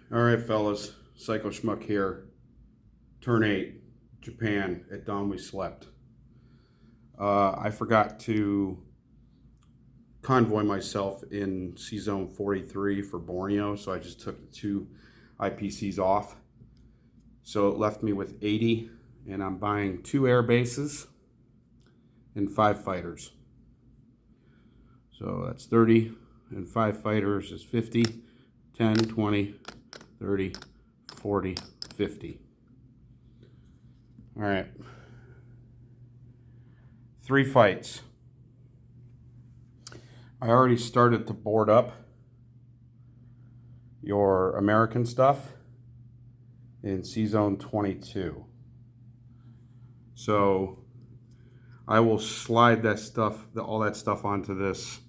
All right, fellas, Psycho Schmuck here. Turn 8, Japan. At dawn we slept. I forgot to convoy myself in C Zone 43 for Borneo, so I just took the 2 IPCs off. So it left me with 80, and I'm buying 2 air bases and 5 fighters. So that's 30, and 5 fighters is 50, 10, 20, 30, 40, 50. All right. 3 fights. I already started to board up your American stuff in C Zone 22. So I will slide that stuff, all that stuff onto this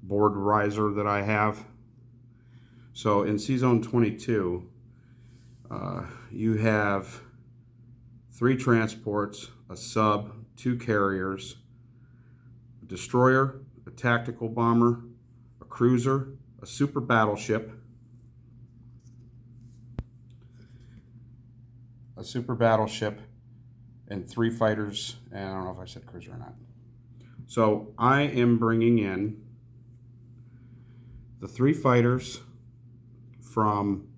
board riser that I have. So in C Zone 22, you have 3 transports, a sub, 2 carriers, a destroyer, a tactical bomber, a cruiser, a super battleship, and 3 fighters, and I don't know if I said cruiser or not. So I am bringing in the 3 fighters from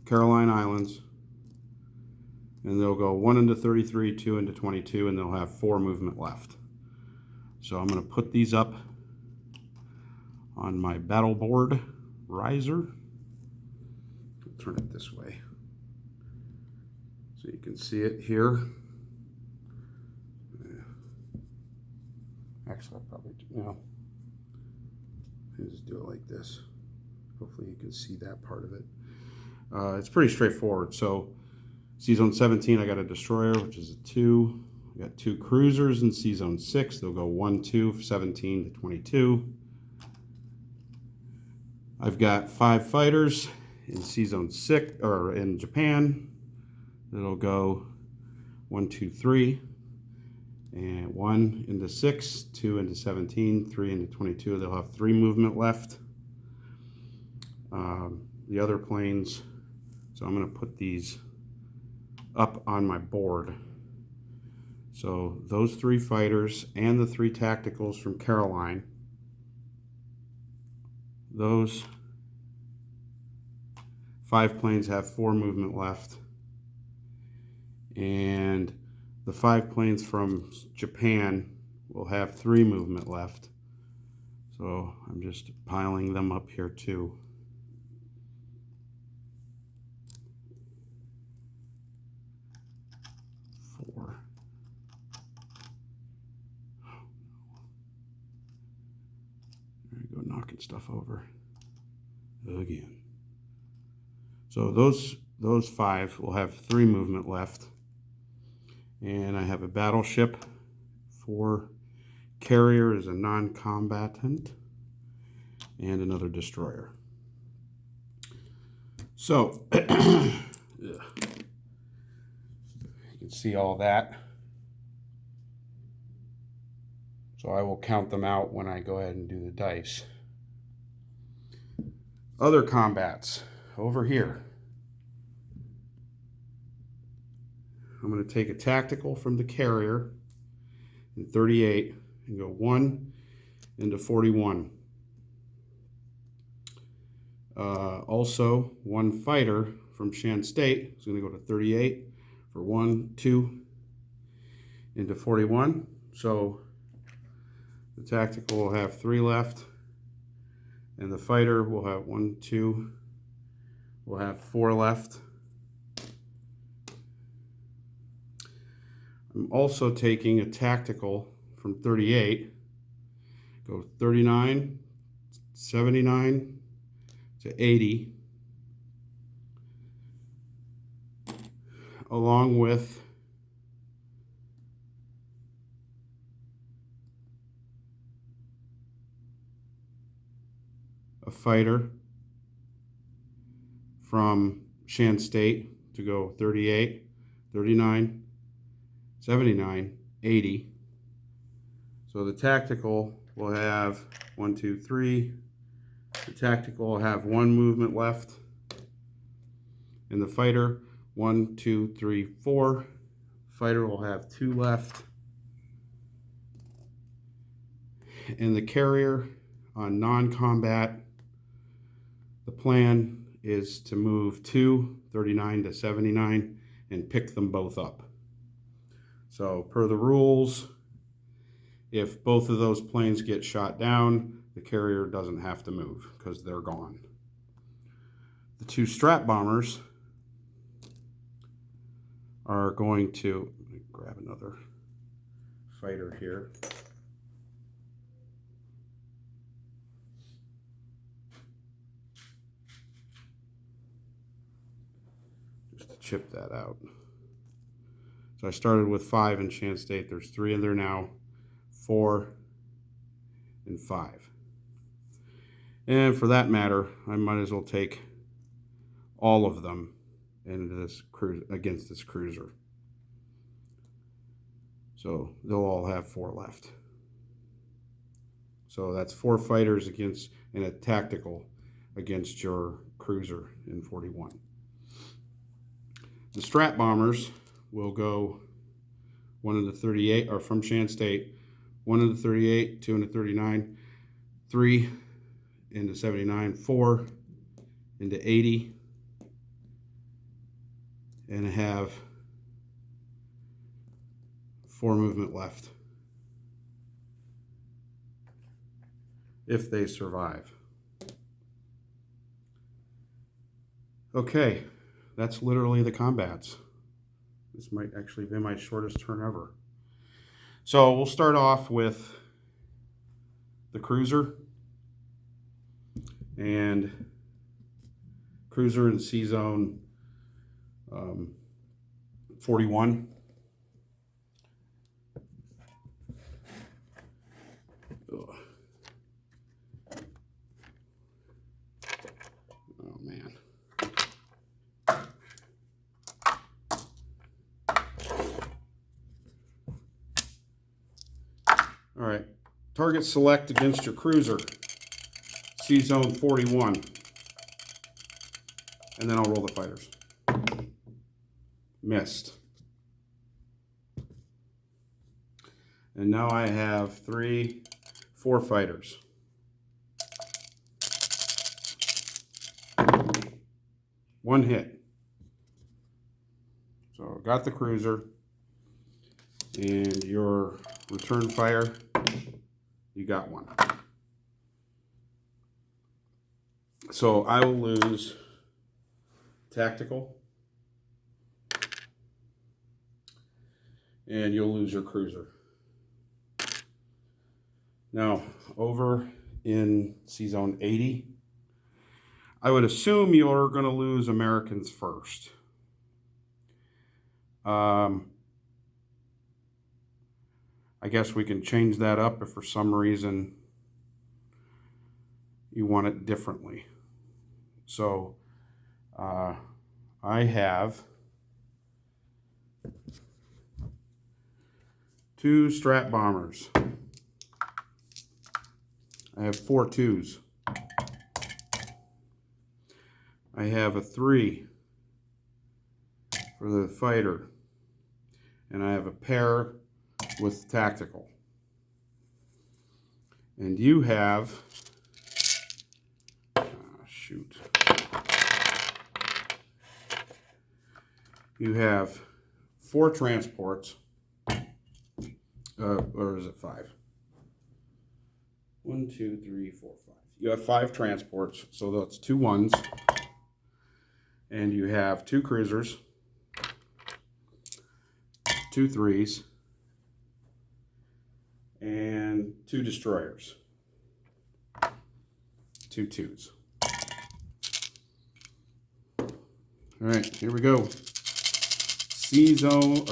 Caroline Islands, and they'll go 1 into 33, 2 into 22, and they'll have 4 movement left. So I'm going to put these up on my battle board riser. I'll turn it this way so you can see it here. Actually, I'll probably, just do it like this. Hopefully you can see that part of it. It's pretty straightforward. So C Zone 17, I got a destroyer, which is a 2. I got 2 cruisers in C Zone 6. They'll go 1, 2, 17 to 22. I've got 5 fighters in C Zone 6, or in Japan. It'll go 1, 2, 3, and 1 into 6, 2 into 17, 3 into 22. They'll have 3 movement left. The other planes, so I'm going to put these up on my board. So those 3 fighters and the 3 tacticals from Caroline, those 5 planes have 4 movement left, and the 5 planes from Japan will have 3 movement left. So I'm just piling them up here too. There you go, knocking stuff over again. So those 5 will have 3 movement left. And I have a battleship for carrier as a non-combatant, and another destroyer. So you can see all that. So I will count them out when I go ahead and do the dice. Other combats over here. I'm going to take a tactical from the carrier in 38 and go 1 into 41. Also, 1 fighter from Shan State is going to go to 38 for 1, 2 into 41. So the tactical will have 3 left, and the fighter will have 1, 2, will have 4 left. I'm also taking a tactical from 38, go 39, 79 to 80, along with a fighter from Shan State to go 38, 39, 79, 80. So the tactical will have 1, 2, 3. The tactical will have 1 movement left. And the fighter, 1, 2, 3, 4. Fighter will have 2 left. And the carrier on non-combat, the plan is to move 2, 39 to 79, and pick them both up. So per the rules, if both of those planes get shot down, the carrier doesn't have to move because they're gone. The 2 strat bombers are going to, let me grab another fighter here. Just to chip that out. So I started with 5 in Chance State. There's 3 in there now, 4 and 5. And for that matter, I might as well take all of them into this against this cruiser. So they'll all have 4 left. So that's 4 fighters against, and a tactical against your cruiser in 41. The strat bombers will go 1 into 38, or from Chance State, 1 into 38, 2 into 39, 3 into 79, 4 into 80, and have 4 movement left if they survive. Okay, that's literally the combats. This might actually be my shortest turn ever. So we'll start off with the cruiser, and cruiser in C zone 41. Ugh. Oh man. All right, target select against your cruiser, C zone 41, and then I'll roll the fighters. Missed. And now I have 4 fighters. One hit. So got the cruiser, and your return fire, you got 1. So I will lose tactical, and you'll lose your cruiser. Now, over in C zone 80, I would assume you're going to lose Americans first. I guess we can change that up if for some reason you want it differently. So I have 2 strat bombers. I have 4 2s. I have a 3 for the fighter. And I have a pair with tactical. And you have, shoot. You have 4 transports, or is it 5? 1, 2, 3, 4, 5. You have 5 transports, so that's 2 1s. And you have 2 cruisers, 2 3s, and 2 destroyers, 2 2s. All right, here we go. C zone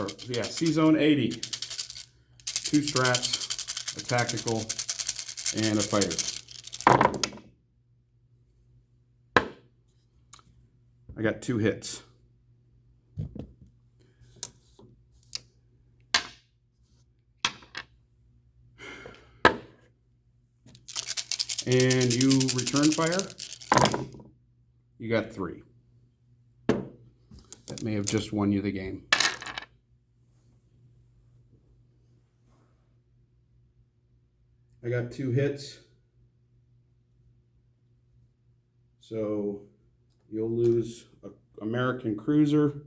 80. 2 strats, a tactical, and a fighter. I got 2 hits. And you return fire, you got 3. that may have just won you the game. I got 2 hits. So you'll lose an American Cruiser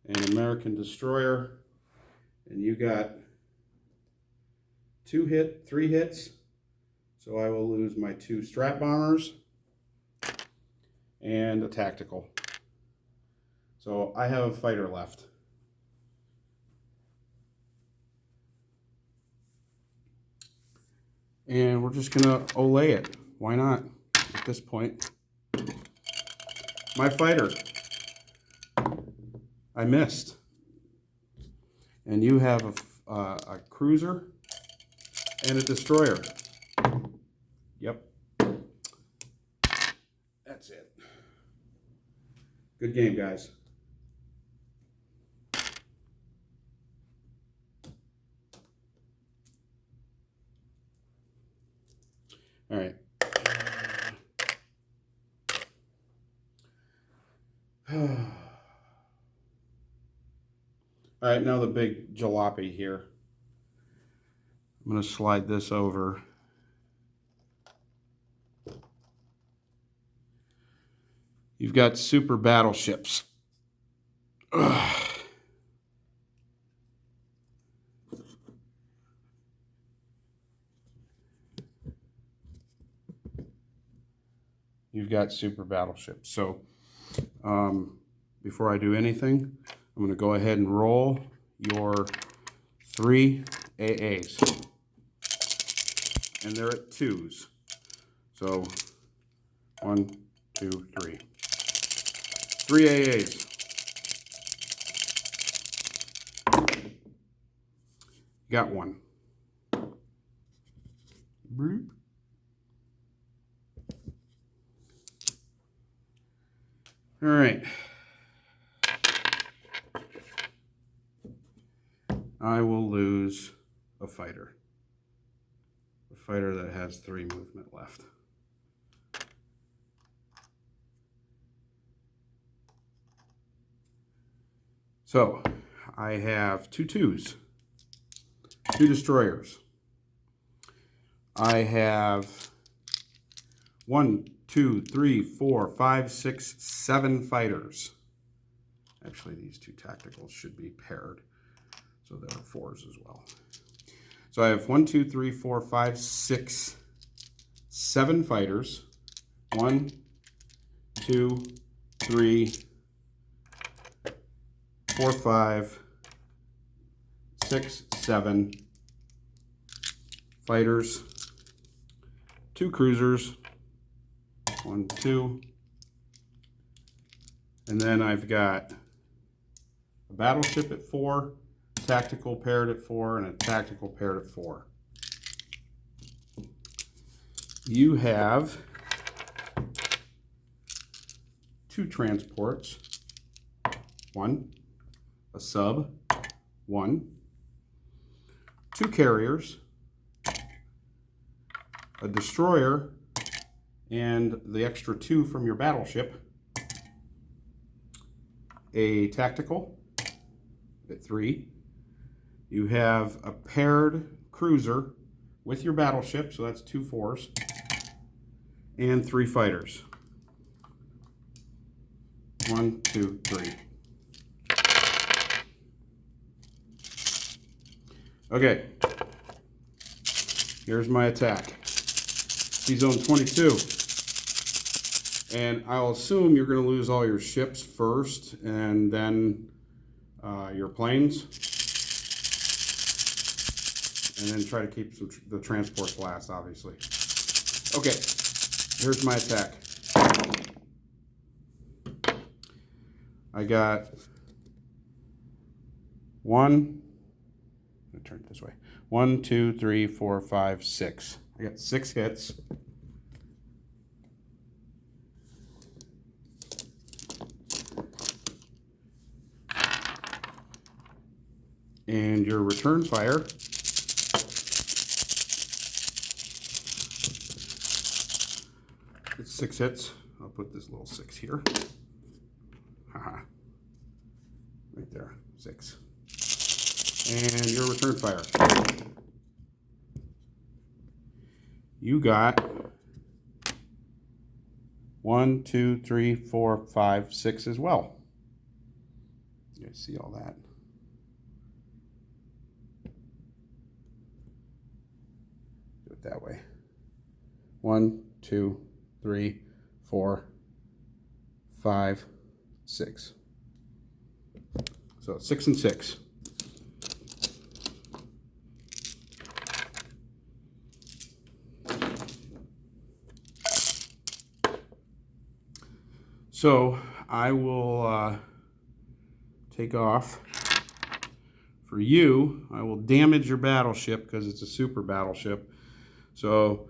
and American Destroyer. And you got 3 hits. So I will lose my 2 Strat Bombers and a Tactical. So I have a fighter left. And we're just gonna Olay it. Why not at this point? My fighter. I missed. And you have a Cruiser and a Destroyer. Yep. That's it. Good game, guys. All right. All right, now the big jalopy here. I'm going to slide this over. You've got super battleships. Ugh. You've got super battleships. So before I do anything, I'm going to go ahead and roll your 3 AAs. And they're at 2s. So 1, 2, 3. 3 AAs. Got 1. Bloop. All right. I will lose a fighter. A fighter that has 3 movement left. So I have 2 2s, 2 destroyers. I have 1, 2, 3, 4, 5, 6, 7 fighters. Actually, these 2 tacticals should be paired, so there are 4s as well. So I have 1, 2, 3, 4, 5, 6, 7 fighters. 1, 2, 3, 4, 5, 6, 7 fighters. 2 cruisers. 1, 2. And then I've got a battleship at 4, tactical paired at 4, and a tactical paired at 4. You have 2 transports. 1, a sub, 1, 2 carriers, a destroyer, and the extra 2 from your battleship, a tactical at 3. You have a paired cruiser with your battleship, so that's 2 4s, and 3 fighters. 1, 2, 3. Okay, here's my attack. C-Zone 22. And I'll assume you're going to lose all your ships first and then your planes. And then try to keep the transports last, obviously. Okay, here's my attack. I got 1, I'm going to turn it this way. 1, 2, 3, 4, 5, 6. I got 6 hits. And your return fire it's 6 hits. I'll put this little 6 here. Haha. Right there, 6. And your return fire. You got 1, 2, 3, 4, 5, 6 as well. You guys see all that? Do it that way. 1, 2, 3, 4, 5, 6. So 6 and 6. So I will take off. For you, I will damage your battleship because it's a super battleship. So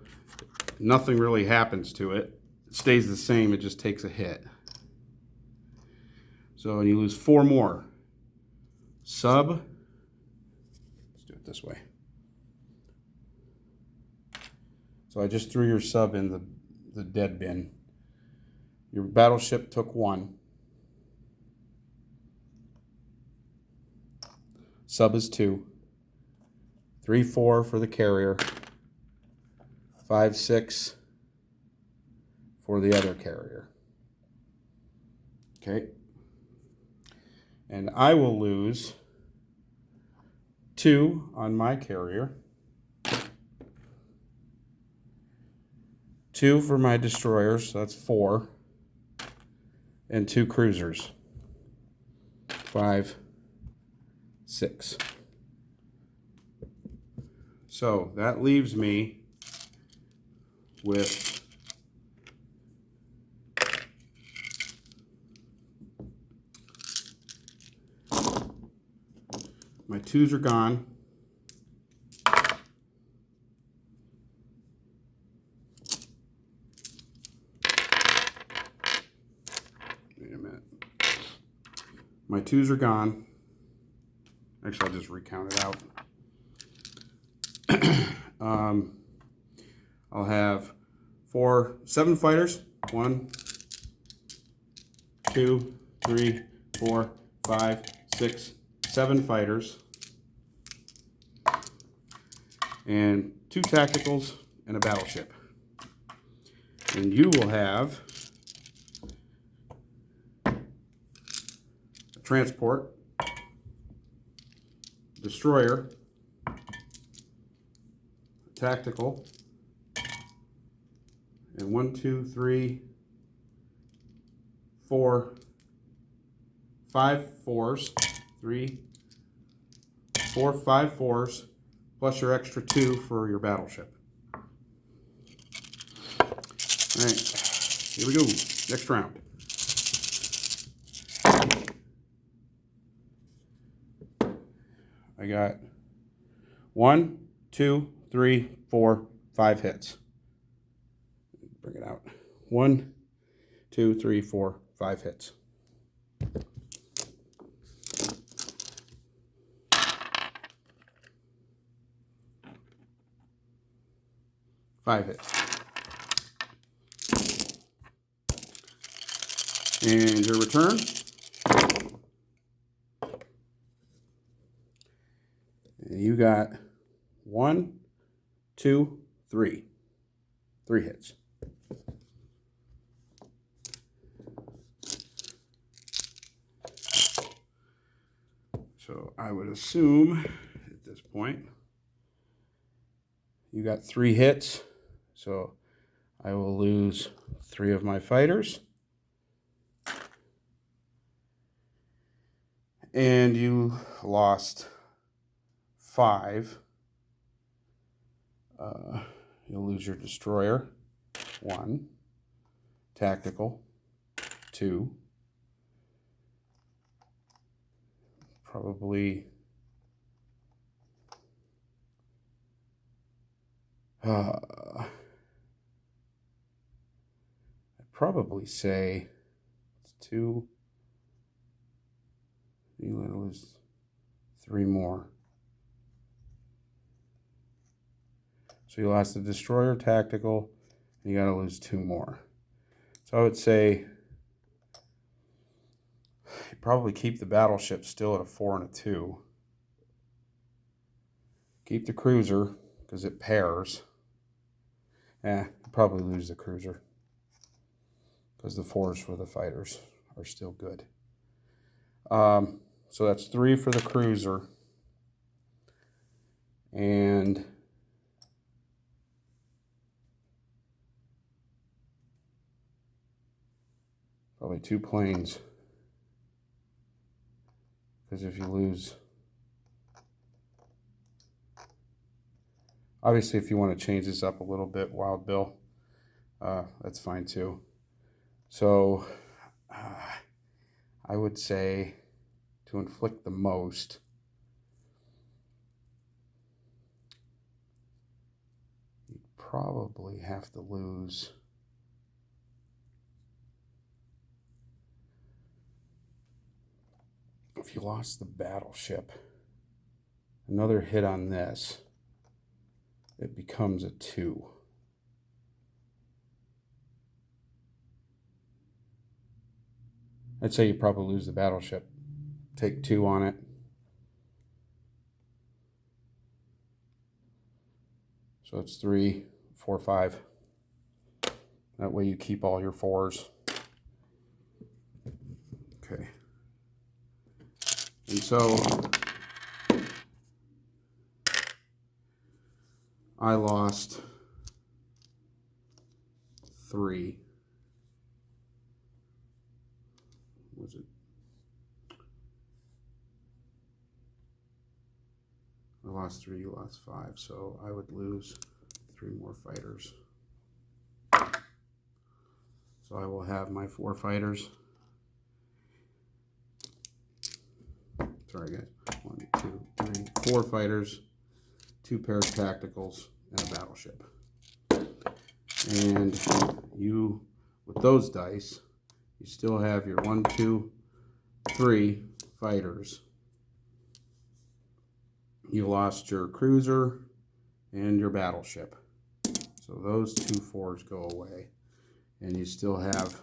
nothing really happens to it. It stays the same, it just takes a hit. So and you lose 4 more. Sub. Let's do it this way. So I just threw your sub in the dead bin. Your battleship took 1. Sub is 2. 3, 4 for the carrier. 5, 6 for the other carrier. Okay. And I will lose 2 on my carrier. 2 for my destroyers, so that's 4. And 2 cruisers. 5, 6. So that leaves me with my 2s are gone. Wait a minute. My 2s are gone. Actually, I'll just recount it out. I'll have 7 fighters. 1, 2, 3, 4, 5, 6, 7 fighters. And 2 tacticals and a battleship. And you will have a transport, destroyer, tactical, and 1, 2, 3, 4, 5 4s, 3, 4, 5 4s, plus your extra 2 for your battleship. All right, here we go. Next round. I got 1, 2, 3, 4, 5 hits. Bring it out. 1, 2, 3, 4, 5 hits. Five hits. And your return. And you got 1, 2, 3. 3 hits. So I would assume at this point you got 3 hits. So I will lose 3 of my fighters. And you lost 5. You'll lose your destroyer. 1. Tactical. 2. Probably I'd probably say it's 2. You lose 3 more. So you lost the destroyer, tactical, and you got to lose 2 more. So I would say you probably keep the battleship still at a 4 and a 2. Keep the cruiser because it pairs. Probably lose the cruiser because the 4s for the fighters are still good. So that's 3 for the cruiser. And probably 2 planes. Because if you lose... Obviously, if you want to change this up a little bit, Wild Bill, that's fine too. So I would say to inflict the most, you'd probably have to lose if you lost the battleship. Another hit on this, it becomes a 2. I'd say you probably lose the battleship. Take 2 on it. So it's 3, 4, 5. That way you keep all your 4s. Okay. And so I lost 3. Was it? I lost 3, you lost 5. So I would lose 3 more fighters. So I will have my 4 fighters. Sorry guys. 1, 2, 3, 4 fighters, 2 pairs tacticals, and a battleship. And you, with those dice, you still have your 1, 2, 3 fighters. You lost your cruiser and your battleship. So those 2 4s go away. And you still have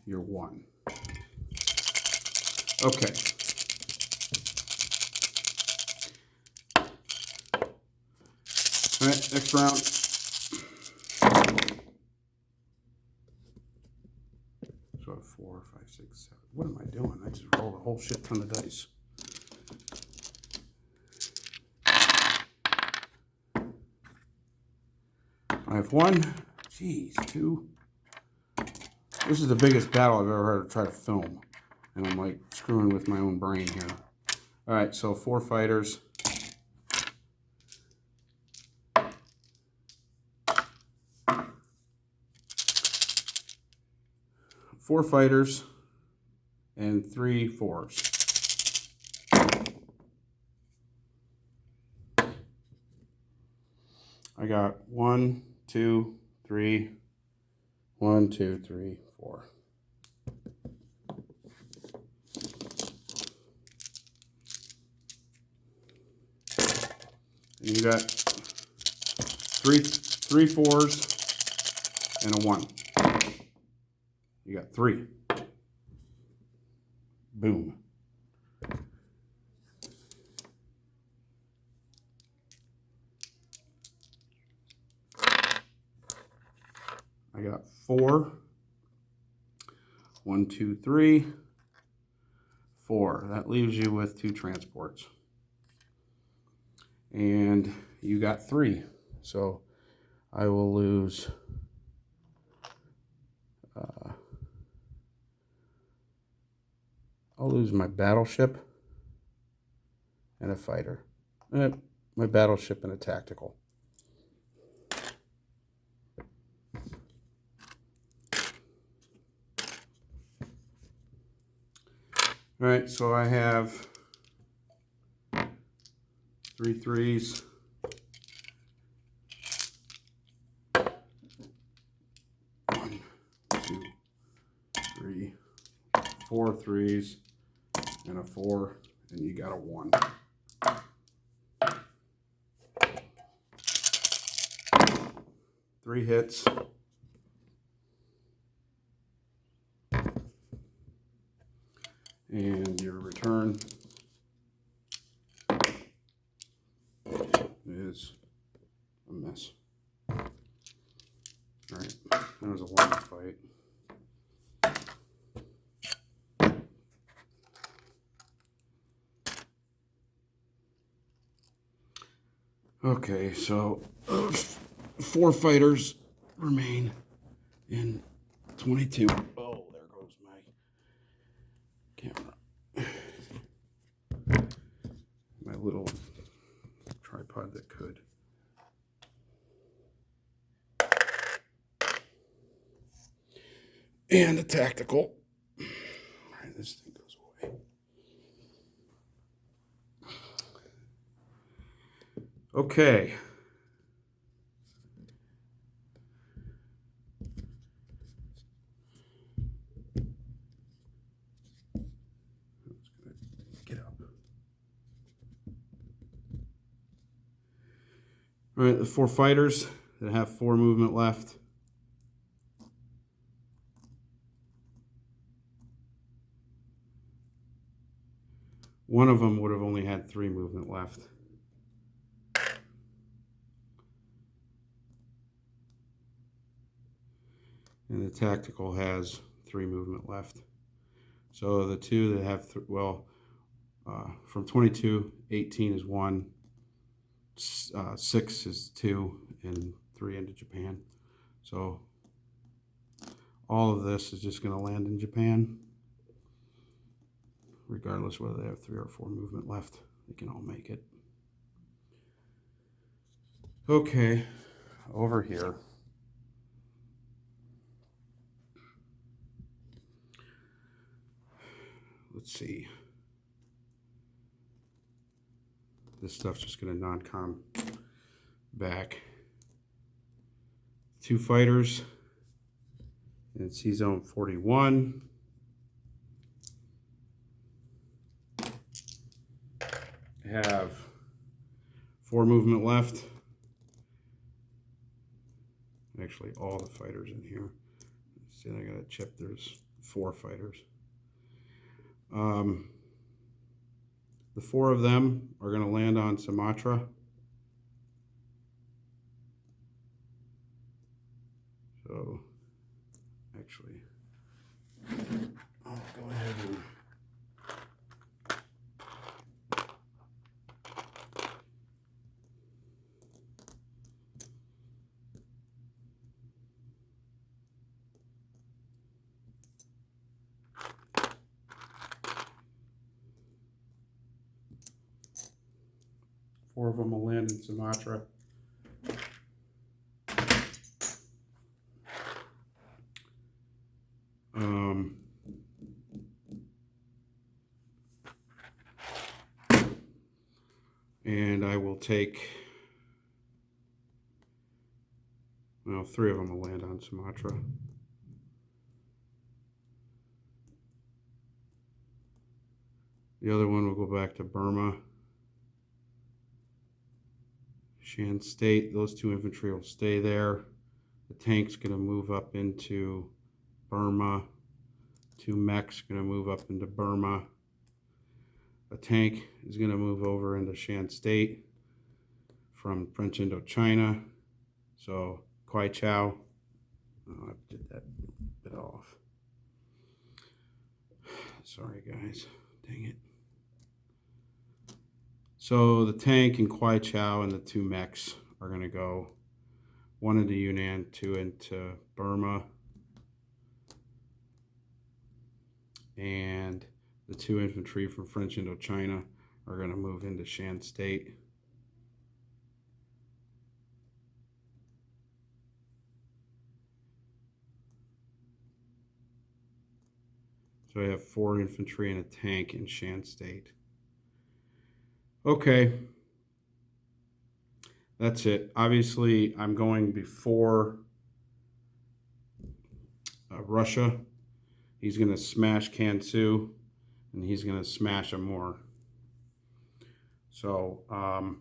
your 1. Okay. All right, next round. So 4, 5, 6, 7. What am I doing? I just rolled a whole shit ton of dice. I have 1. Jeez, 2. This is the biggest battle I've ever had to try to film. And I'm like screwing with my own brain here. All right, so 4 fighters. Four fighters and 3 4s. I got 1, 2, 3, 1, 2, 3, 4. And you got 3 4s and a 1. You got 3. Boom. I got 4. 1, 2, 3, 4. That leaves you with 2 transports. And you got 3. So I will lose I'll lose my battleship and a fighter. My battleship and a tactical. All right, so I have 3 3s. 1, 2, 3, 4 3s. And a 4, and you got a 1. 3 hits. And your return is a mess. All right, that was a long fight. Okay, so 4 fighters remain in 22. Oh, there goes my camera. My little tripod that could. And the tactical. All right, this thing goes away. Okay. Get up. All right, the 4 fighters that have 4 movement left. One of them would have only had 3 movement left. And the tactical has 3 movement left. So the 2 that have, from 22, 18 is 1, 6 is 2, and 3 into Japan. So all of this is just going to land in Japan, regardless whether they have 3 or 4 movement left. They can all make it. Okay, over here. Let's see. This stuff's just going to non-com back. 2 fighters in C-Zone 41. Have 4 movement left. Actually, all the fighters in here. See, I got a chip. There's 4 fighters. The 4 of them are going to land on Sumatra. So, actually, I'll go ahead and four of them will land in Sumatra. And I will take, well, 3 of them will land on Sumatra. The other one will go back to Burma. Shan State, those 2 infantry will stay there. The tank's going to move up into Burma. 2 mechs going to move up into Burma. A tank is going to move over into Shan State from French Indochina. So, Kwai Chao. Oh, I did that bit off. Sorry, guys. Dang it. So, the tank and Kwai Chao and the 2 mechs are going to go 1 into Yunnan, 2 into Burma. And the 2 infantry from French Indochina are going to move into Shan State. So I have 4 infantry and a tank in Shan State. Okay. That's it. Obviously, I'm going before Russia. He's going to smash Kansu, and he's going to smash Amur. So, all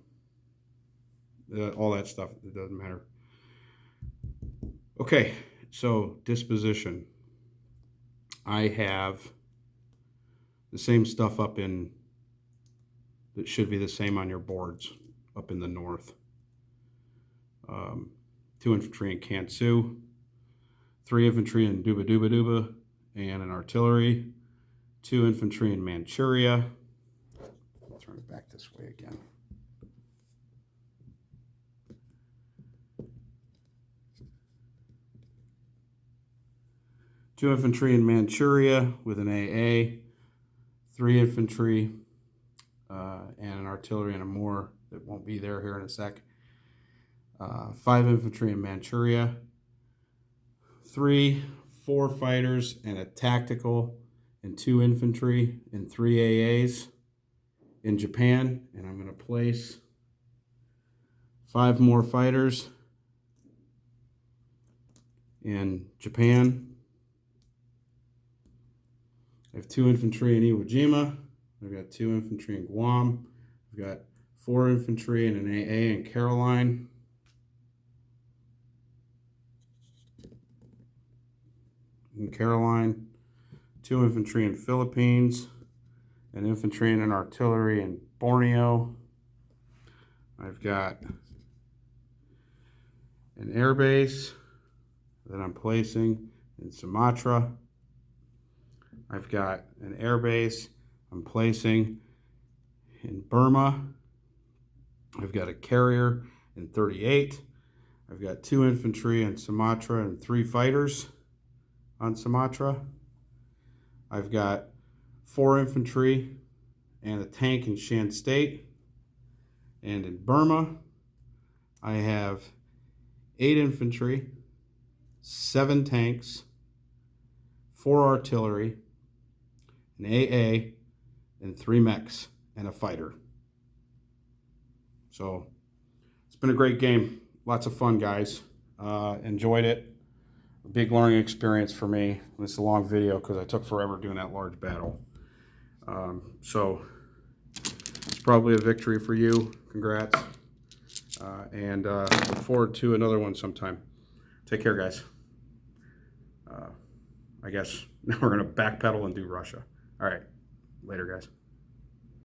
that stuff, it doesn't matter. Okay, so disposition. I have the same stuff up in, that should be the same on your boards up in the north. 2 infantry in Kansu, 3 infantry in Duba Duba Duba, and an artillery, 2 infantry in Manchuria. I'll turn it back this way again. Two infantry in Manchuria with an AA, 3 infantry, and an artillery and a more that won't be there here in a sec. 5 infantry in Manchuria, 4 fighters and a tactical, and 2 infantry and 3 AAs in Japan. And I'm going to place 5 more fighters in Japan. I have 2 infantry in Iwo Jima. I've got 2 infantry in Guam. I've got 4 infantry and an AA in Caroline. In Caroline, 2 infantry in Philippines, an infantry and an artillery in Borneo. I've got an air base that I'm placing in Sumatra. I've got an air base I'm placing in Burma. I've got a carrier in 38. I've got 2 infantry in Sumatra and 3 fighters on Sumatra. I've got 4 infantry and a tank in Shan State. And in Burma, I have 8 infantry, 7 tanks, 4 artillery, an AA, and 3 mechs, and a fighter. So it's been a great game. Lots of fun, guys. Enjoyed it. A big learning experience for me. It's a long video because I took forever doing that large battle. So it's probably a victory for you. Congrats. And look forward to another one sometime. Take care, guys. I guess now we're going to backpedal and do Russia. All right. Later, guys.